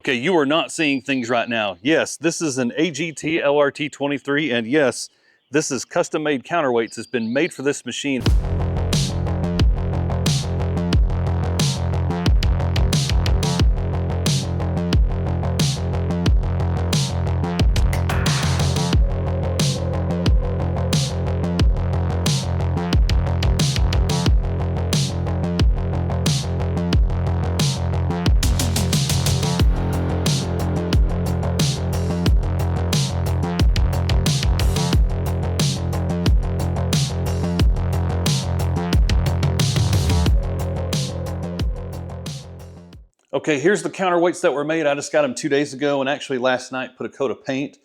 Okay, you are not seeing things right now. Yes, this is an AGT LRT23, and yes, this is custom-made counterweights. It's been made for this machine. Okay, here's the counterweights that were made. I just got them 2 days ago, and actually last night put a coat of paint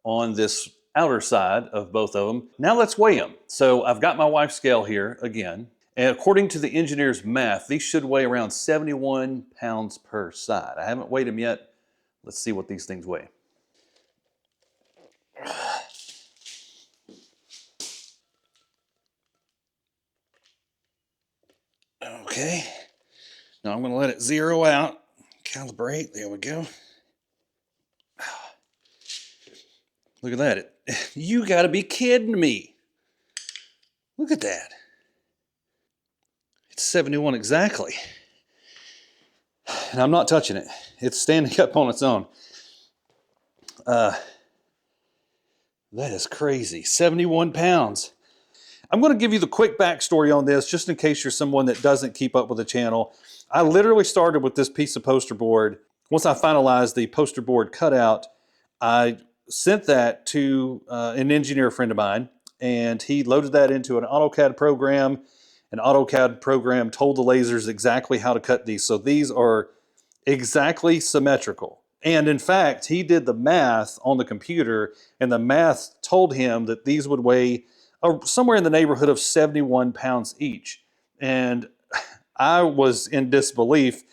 on this outer side of both of them. Now let's weigh them. So I've got my wife's scale here again, and according to the engineer's math, these should weigh around 71 pounds per side. I haven't weighed them yet. Let's see what these things weigh. Okay. Now I'm going to let it zero out, calibrate. There we go. Look at that. You got to be kidding me. Look at that. It's 71 exactly. And I'm not touching it. It's standing up on its own. That is crazy. 71 pounds. I'm going to give you the quick backstory on this, just in case you're someone that doesn't keep up with the channel. I literally started with this piece of poster board. Once I finalized the poster board cutout, I sent that to an engineer friend of mine, and he loaded that into an AutoCAD program. An AutoCAD program told the lasers exactly how to cut these. So these are exactly symmetrical. And in fact, he did the math on the computer, and the math told him that these would weigh somewhere in the neighborhood of 71 pounds each. And I was in disbelief.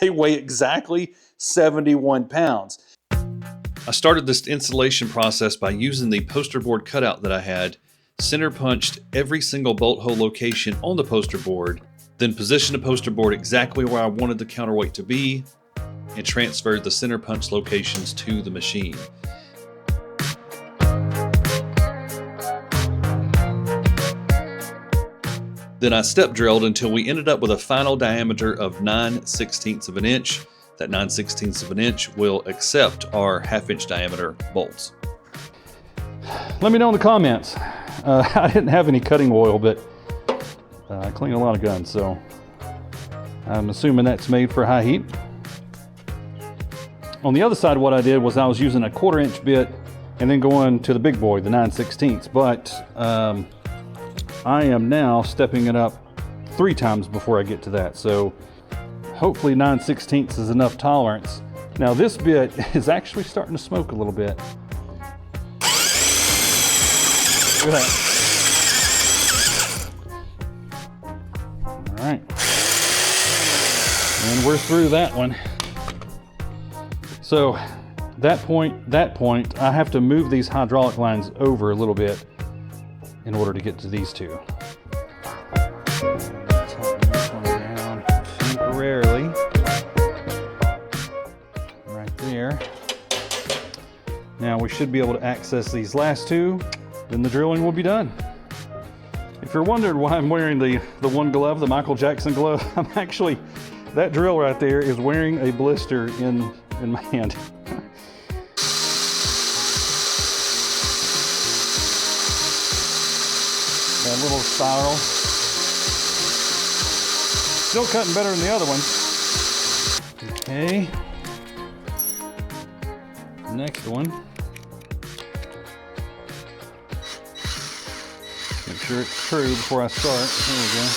They weigh exactly 71 pounds. I started this installation process by using the poster board cutout that I had, center punched every single bolt hole location on the poster board, then positioned the poster board exactly where I wanted the counterweight to be, and transferred the center punch locations to the machine. Then I step drilled until we ended up with a final diameter of 9/16 of an inch. That 9/16 of an inch will accept our 1/2 inch diameter bolts. Let me know in the comments. I didn't have any cutting oil, but I clean a lot of guns, so I'm assuming that's made for high heat. On the other side, what I did was I was using a 1/4 inch bit and then going to the big boy, the 9/16, but I am now stepping it up 3 times before I get to that. So hopefully 9/16 is enough tolerance. Now this bit is actually starting to smoke a little bit. Look at that. All right. And we're through that one. So that point, I have to move these hydraulic lines over a little bit in order to get to these two. Tighten this one down temporarily. Right there. Now we should be able to access these last two, then the drilling will be done. If you're wondering why I'm wearing the one glove, the Michael Jackson glove, I'm actually, that drill right there is wearing a blister in my hand. That little spiral. Still cutting better than the other one. Okay. Next one. Make sure it's true before I start. There we go.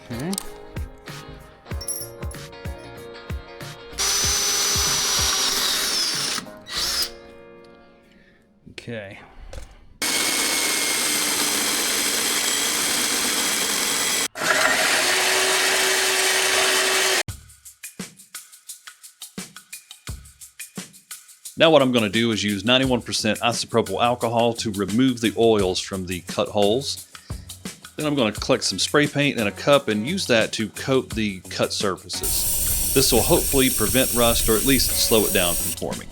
Okay. Okay. Now what I'm going to do is use 91% isopropyl alcohol to remove the oils from the cut holes. Then I'm going to collect some spray paint in a cup and use that to coat the cut surfaces. This will hopefully prevent rust, or at least slow it down from forming.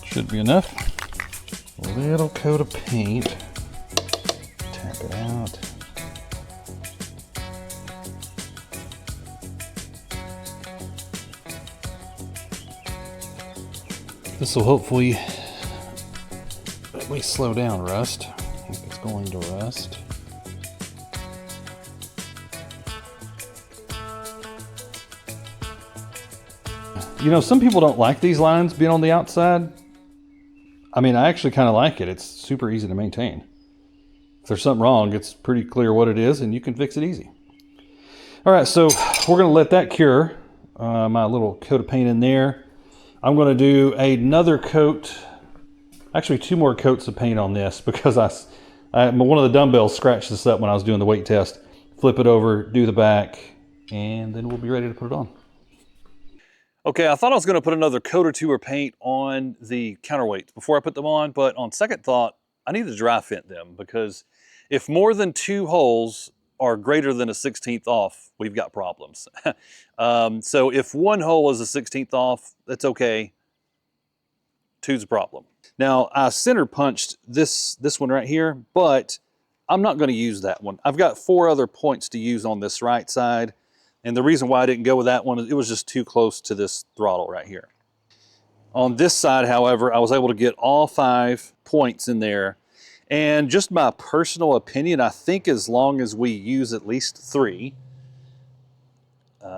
Should be enough. A little coat of paint. Tap it out. This will hopefully at least slow down rust, if it's going to rust. You know, some people don't like these lines being on the outside. I mean, I actually kind of like it. It's super easy to maintain. If there's something wrong, it's pretty clear what it is, and you can fix it easy. All right, so we're going to let that cure. My little coat of paint in there. I'm going to do another coat, actually 2 more coats of paint on this, because one of the dumbbells scratched this up when I was doing the weight test. Flip it over, do the back, and then we'll be ready to put it on. Okay, I thought I was going to put another coat or 2 of paint on the counterweights before I put them on, but on second thought, I need to dry fit them, because if more than 2 holes are greater than a 1/16 off, we've got problems. So if 1 hole is a 1/16 off, that's okay. 2's a problem. Now, I center punched this one right here, but I'm not going to use that one. I've got 4 other points to use on this right side, and the reason why I didn't go with that one is it was just too close to this throttle right here. On this side, however, I was able to get all 5 points in there. And just my personal opinion, I think as long as we use at least 3,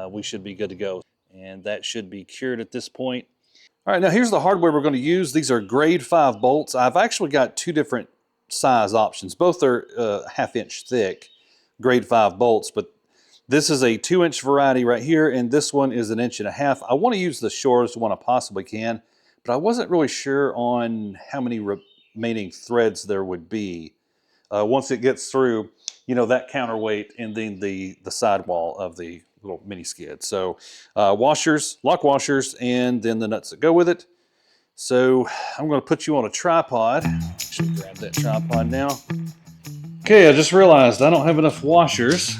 we should be good to go. And that should be cured at this point. All right, now here's the hardware we're going to use. These are grade 5 bolts. I've actually got 2 different size options. Both are 1/2 inch thick grade 5 bolts, but this is a 2-inch variety right here, and this one is 1.5 inches. I want to use the shortest one I possibly can, but I wasn't really sure on how many remaining threads there would be once it gets through, you know, that counterweight and then the sidewall of the little mini skid. So washers, lock washers, and then the nuts that go with it. So I'm going to put you on a tripod. Actually, grab that tripod now. Okay, I just realized I don't have enough washers.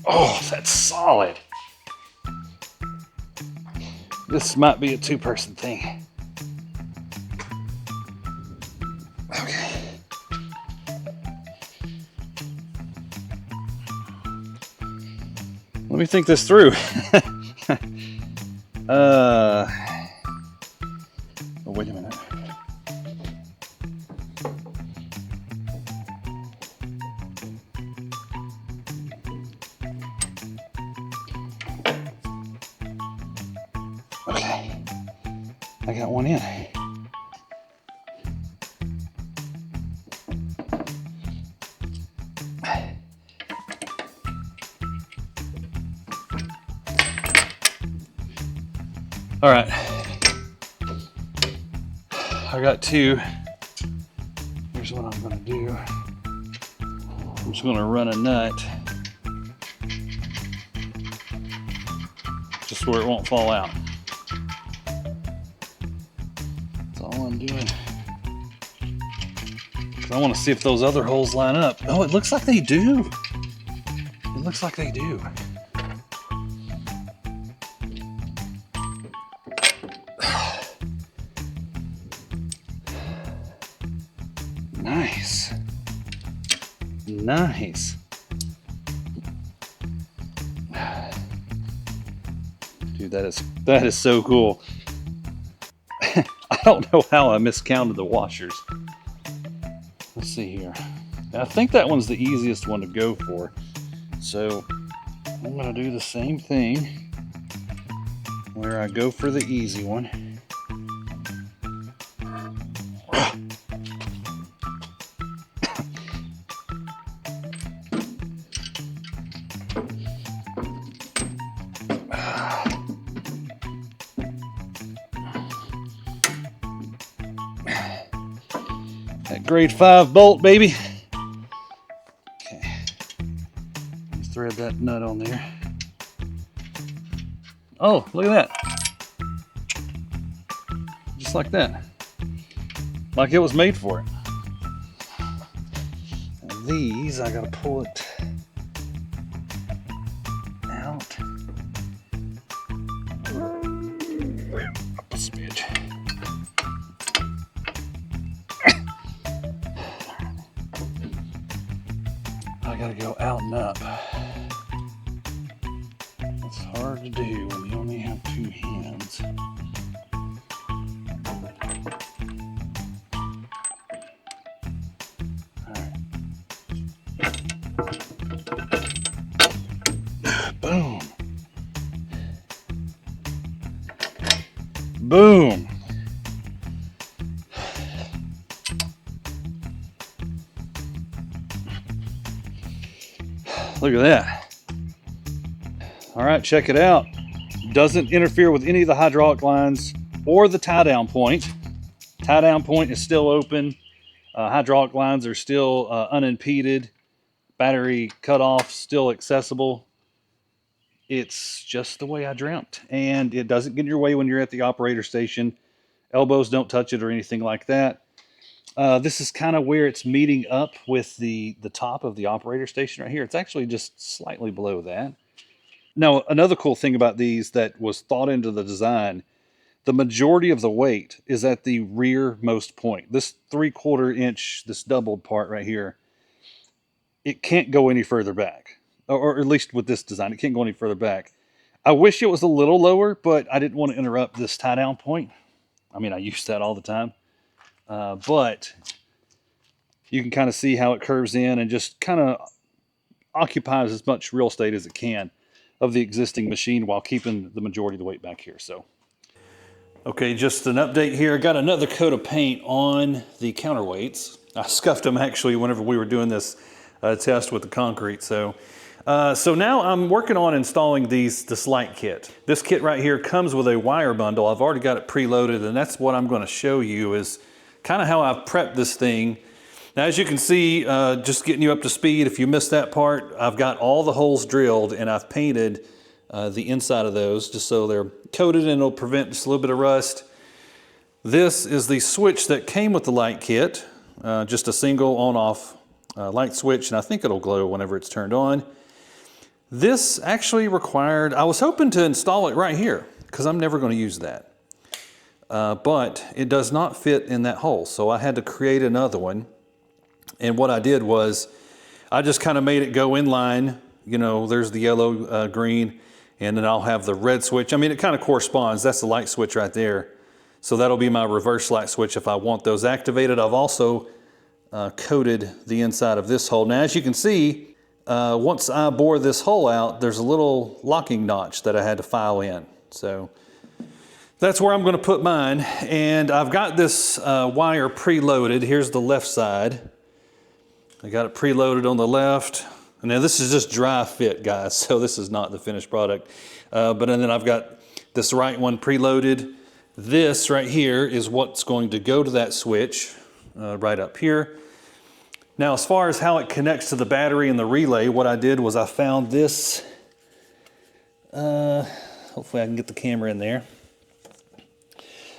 Oh, that's solid. This might be a 2-person thing. Okay. Let me think this through. Oh, wait a minute. Okay, I got one in. All right, I got 2. Here's what I'm gonna do. I'm just gonna run a nut just where it won't fall out. That's all I'm doing. I want to see if those other holes line up. Oh, it looks like they do. It looks like they do. Nice. Nice. Dude, that is so cool. I don't know how I miscounted the washers. Let's see here. I think that one's the easiest one to go for. So I'm gonna do the same thing where I go for the easy one. That grade 5 bolt, baby. Okay. Let's thread that nut on there. Oh, look at that. Just like that. like it was made for it. And these, I gotta pull it out. Up a smidge. I gotta go out and up. It's hard to do when you only have two hands. Boom. Boom. Look at that. All right, check it out. Doesn't interfere with any of the hydraulic lines or the tie down point. Tie down point is still open. Hydraulic lines are still unimpeded. Battery cutoff still accessible. It's just the way I dreamt, and it doesn't get in your way when you're at the operator station. Elbows don't touch it or anything like that. This is kind of where it's meeting up with the top of the operator station right here. It's actually just slightly below that. Now, another cool thing about these that was thought into the design, the majority of the weight is at the rearmost point. This 3/4 inch, this doubled part right here, it can't go any further back. Or at least with this design, it can't go any further back. I wish it was a little lower, but I didn't want to interrupt this tie down point. I mean, I use that all the time. But you can kind of see how it curves in and just kind of occupies as much real estate as it can of the existing machine while keeping the majority of the weight back here. So, okay, just an update here. Got another coat of paint on the counterweights. I scuffed them actually whenever we were doing this test with the concrete. So now I'm working on installing this light kit. This kit right here comes with a wire bundle. I've already got it preloaded, and that's what I'm going to show you is kind of how I've prepped this thing. Now, as you can see, just getting you up to speed, if you missed that part, I've got all the holes drilled and I've painted the inside of those just so they're coated and it'll prevent just a little bit of rust. This is the switch that came with the light kit, just a single on-off light switch, and I think it'll glow whenever it's turned on. This actually required, I was hoping to install it right here because I'm never going to use that. But it does not fit in that hole, so I had to create another one. And what I did was I just kind of made it go in line. You know, there's the yellow, green, and then I'll have the red switch. I mean, it kind of corresponds. That's the light switch right there. So that'll be my reverse light switch if I want those activated. I've also coated the inside of this hole. Now, as you can see, once I bore this hole out, there's a little locking notch that I had to file in. So that's where I'm going to put mine. And I've got this wire preloaded. Here's the left side. I got it preloaded on the left. And now this is just dry fit, guys, so this is not the finished product. But then I've got this right one preloaded. This right here is what's going to go to that switch right up here. Now, as far as how it connects to the battery and the relay, what I did was I found this, hopefully I can get the camera in there.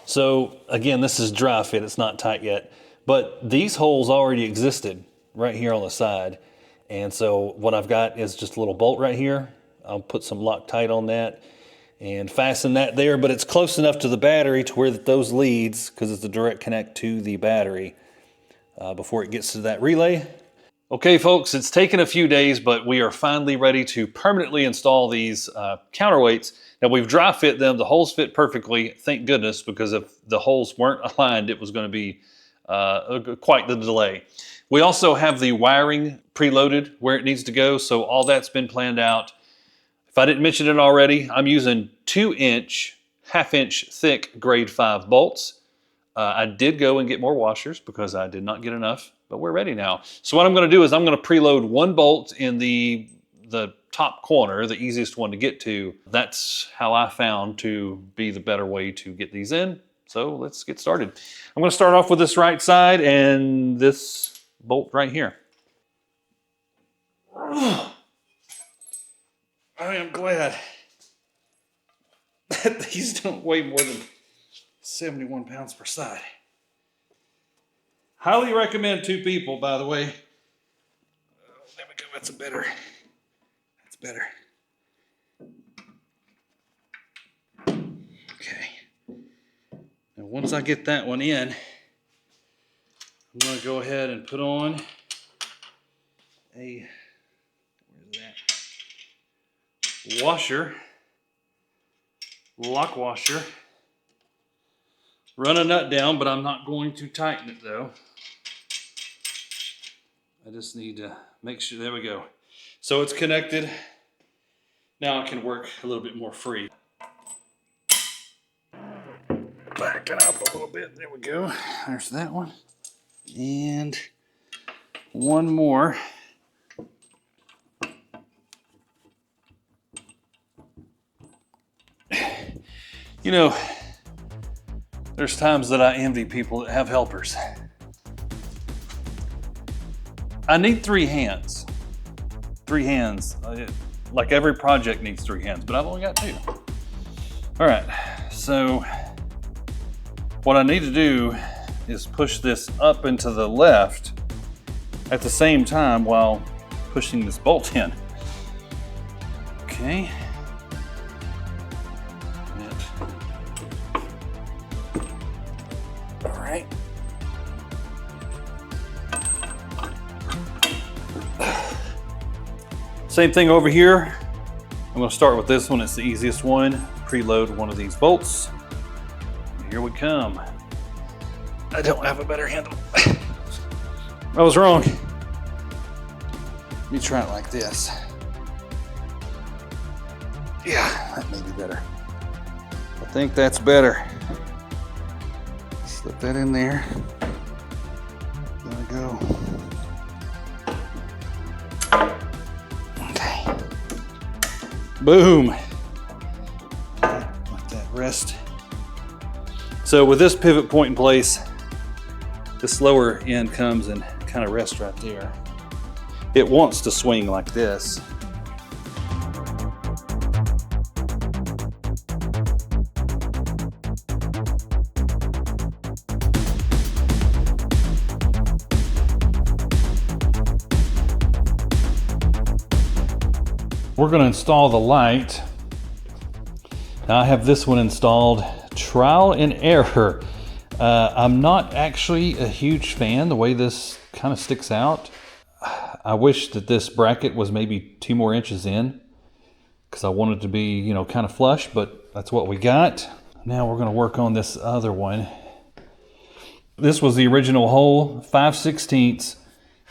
So again, this is dry fit, it's not tight yet, but these holes already existed right here on the side. And so what I've got is just a little bolt right here. I'll put some Loctite on that and fasten that there, but it's close enough to the battery to where those leads, because it's a direct connect to the battery before it gets to that relay. Okay, folks, it's taken a few days, but we are finally ready to permanently install these counterweights. Now, we've dry fit them. The holes fit perfectly, thank goodness, because if the holes weren't aligned, it was going to be quite the delay. We also have the wiring preloaded where it needs to go, so all that's been planned out. If I didn't mention it already, I'm using 2-inch, 1/2-inch thick grade 5 bolts. I did go and get more washers because I did not get enough, but we're ready now. So what I'm going to do is I'm going to preload one bolt in the top corner, the easiest one to get to. That's how I found to be the better way to get these in. So let's get started. I'm going to start off with this right side and this bolt right here. I am glad that these don't weigh more than 71 pounds per side. Highly recommend 2 people, by the way. Oh, there we go. That's better. That's better. Okay. Now, once I get that one in, I'm going to go ahead and put on a, where's that? Washer, lock washer. Run a nut down, but I'm not going to tighten it though. I just need to make sure, there we go. So it's connected. Now I can work a little bit more free. Backing up a little bit, there we go. There's that one. And one more. You know, there's times that I envy people that have helpers. I need 3 hands. 3 hands. Like every project needs 3 hands, but I've only got 2. All right, so what I need to do is push this up and to the left at the same time while pushing this bolt in. Okay. All right. Same thing over here. I'm going to start with this one. It's the easiest one. Preload one of these bolts. Here we come. I don't have a better handle. I was wrong. Let me try it like this. Yeah, that may be better. I think that's better. Slip that in there. There we go. Okay. Boom. Let that rest. So with this pivot point in place, this lower end comes and kind of rests right there. It wants to swing like this. We're going to install the light. Now I have this one installed, trial and error. I'm not actually a huge fan the way this kind of sticks out. I wish that this bracket was maybe 2 more inches in because I want it to be, you know, kind of flush, but that's what we got. Now we're going to work on this other one. This was the original hole, 5/16,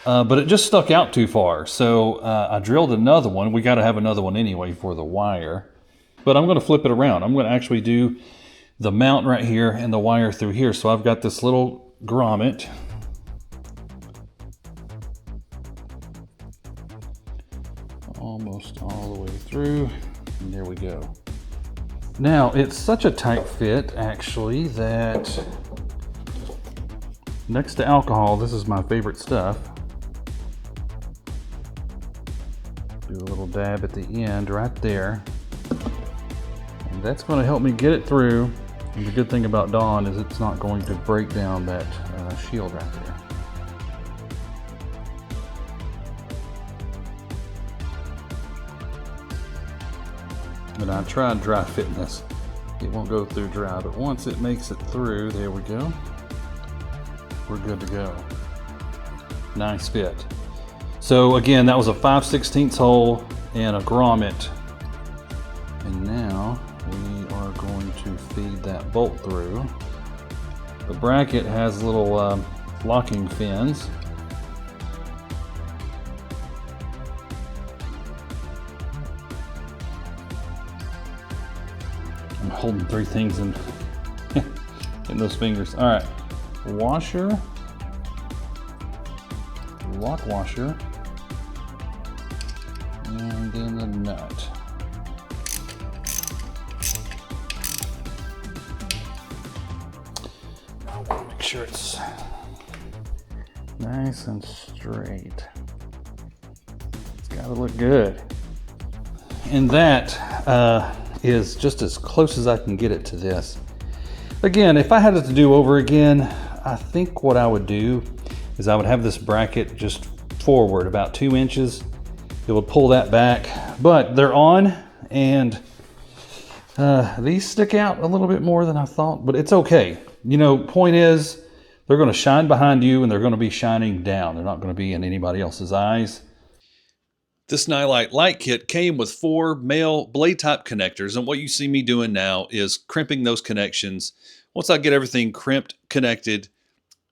but it just stuck out too far. So I drilled another one. We got to have another one anyway for the wire, but I'm going to flip it around. I'm going to actually do the mount right here and the wire through here. So I've got this little grommet. Almost all the way through, and there we go. Now it's such a tight fit actually that next to alcohol, this is my favorite stuff. Do a little dab at the end right there. And that's going to help me get it through. And the good thing about Dawn is it's not going to break down that shield right there. And I tried dry fitting this. It won't go through dry, but once it makes it through, there we go. We're good to go. Nice fit. So again, that was a 5/16 hole and a grommet. And now we are going to feed that bolt through. The bracket has little locking fins. I'm holding 3 things in those fingers. All right, washer, lock washer, and then the nut. I want to make sure it's nice and straight. It's got to look good. And that is just as close as I can get it to this. Again, if I had it to do over again, I think what I would do is I would have this bracket just forward about 2 inches. It would pull that back, but they're on, and these stick out a little bit more than I thought, but it's okay. You know, point is, they're going to shine behind you and they're going to be shining down. They're not going to be in anybody else's eyes. This Nylite light kit came with 4 male blade type connectors, and what you see me doing now is crimping those connections. Once I get everything crimped, connected,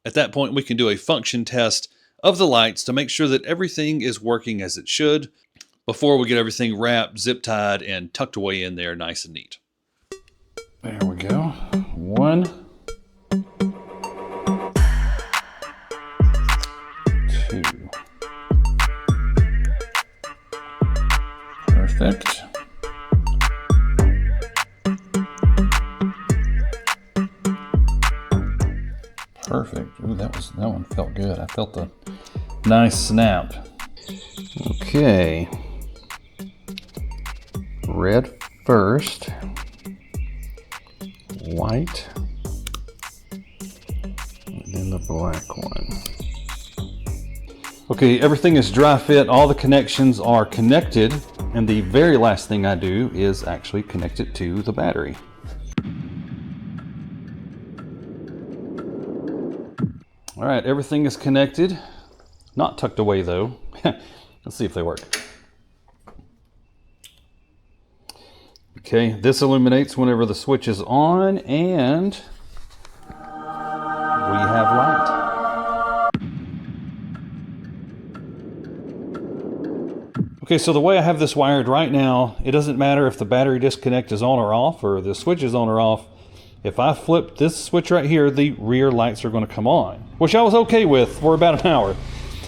at that point we can do a function test of the lights to make sure that everything is working as it should before we get everything wrapped, zip tied, and tucked away in there nice and neat. There we go. 1, 2. Perfect. Perfect. Ooh, that one felt good. I felt a nice snap. Okay. Red first. White. And then the black one. Okay, everything is dry fit. All the connections are connected. And the very last thing I do is actually connect it to the battery. All right, everything is connected. Not tucked away though. Let's see if they work. Okay, this illuminates whenever the switch is on, and we have light. Okay, so the way I have this wired right now, it doesn't matter if the battery disconnect is on or off, or the switch is on or off. If I flip this switch right here, the rear lights are going to come on, which I was okay with for about an hour.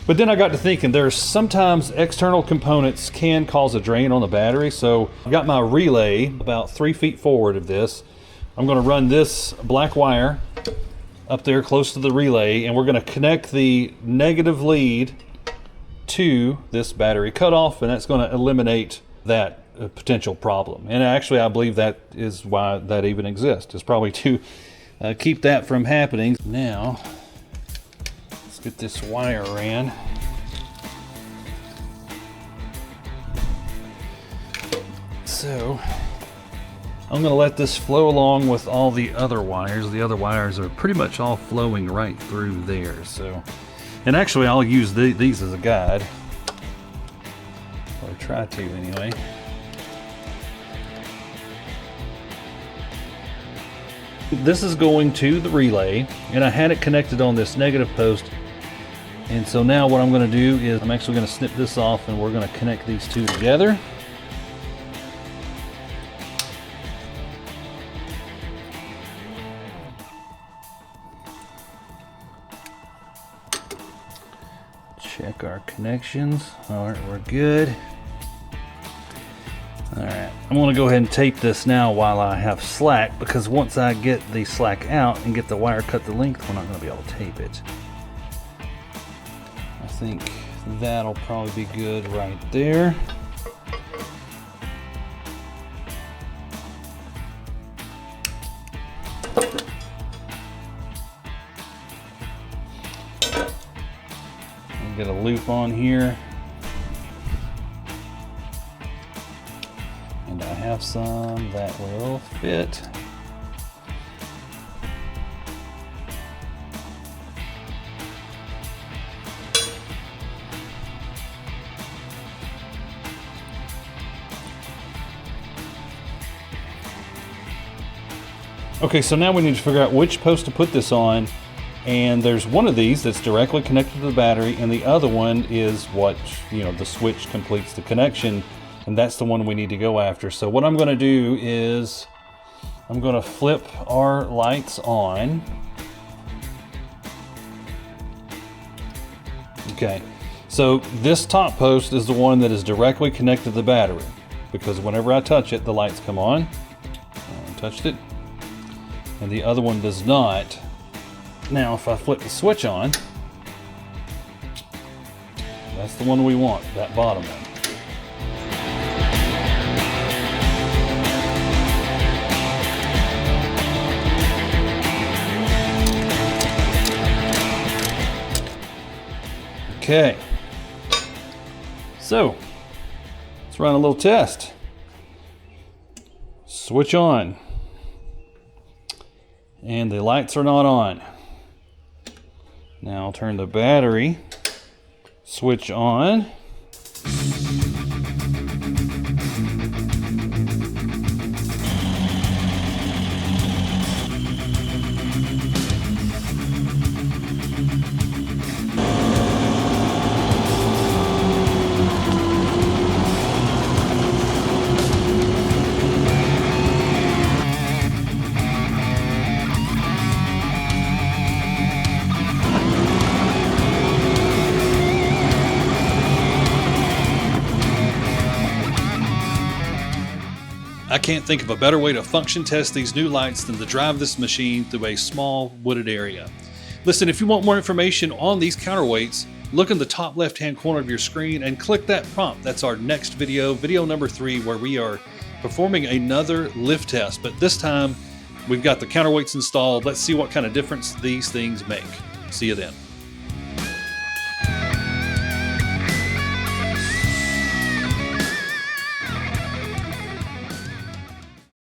But then I got to thinking, there's sometimes external components can cause a drain on the battery. So I've got my relay about 3 feet forward of this. I'm going to run this black wire up there close to the relay, and we're going to connect the negative lead to this battery cutoff, and that's going to eliminate that potential problem. And actually, I believe that is why that even exists. It's probably to keep that from happening. Now, let's get this wire ran. So, I'm going to let this flow along with all the other wires. The other wires are pretty much all flowing right through there. So, and actually, I'll use these as a guide, or try to anyway. This is going to the relay, and I had it connected on this negative post. And so now what I'm going to do is I'm actually going to snip this off, and we're going to connect these two together. Check our connections. All right, we're good. All right, I'm going to go ahead and tape this now while I have slack, because once I get the slack out and get the wire cut the length, we're not going to be able to tape it. I think that'll probably be good right there. Get a loop on here, and I have some that will fit. Okay, so now we need to figure out which post to put this on. And there's one of these that's directly connected to the battery, and the other one is what, the switch completes the connection, and that's the one we need to go after. So what I'm going to do is I'm going to flip our lights on. Okay, so this top post is the one that is directly connected to the battery, because whenever I touch it, the lights come on. I touched it, and the other one does not. Now, if I flip the switch on, that's the one we want, that bottom one. Okay. So, let's run a little test. Switch on. And the lights are not on. Now I'll turn the battery switch on. I can't think of a better way to function test these new lights than to drive this machine through a small wooded area. Listen, if you want more information on these counterweights, look in the top left-hand corner of your screen and click that prompt. That's our next video, video number 3, where we are performing another lift test, but this time we've got the counterweights installed. Let's see what kind of difference these things make. See you then.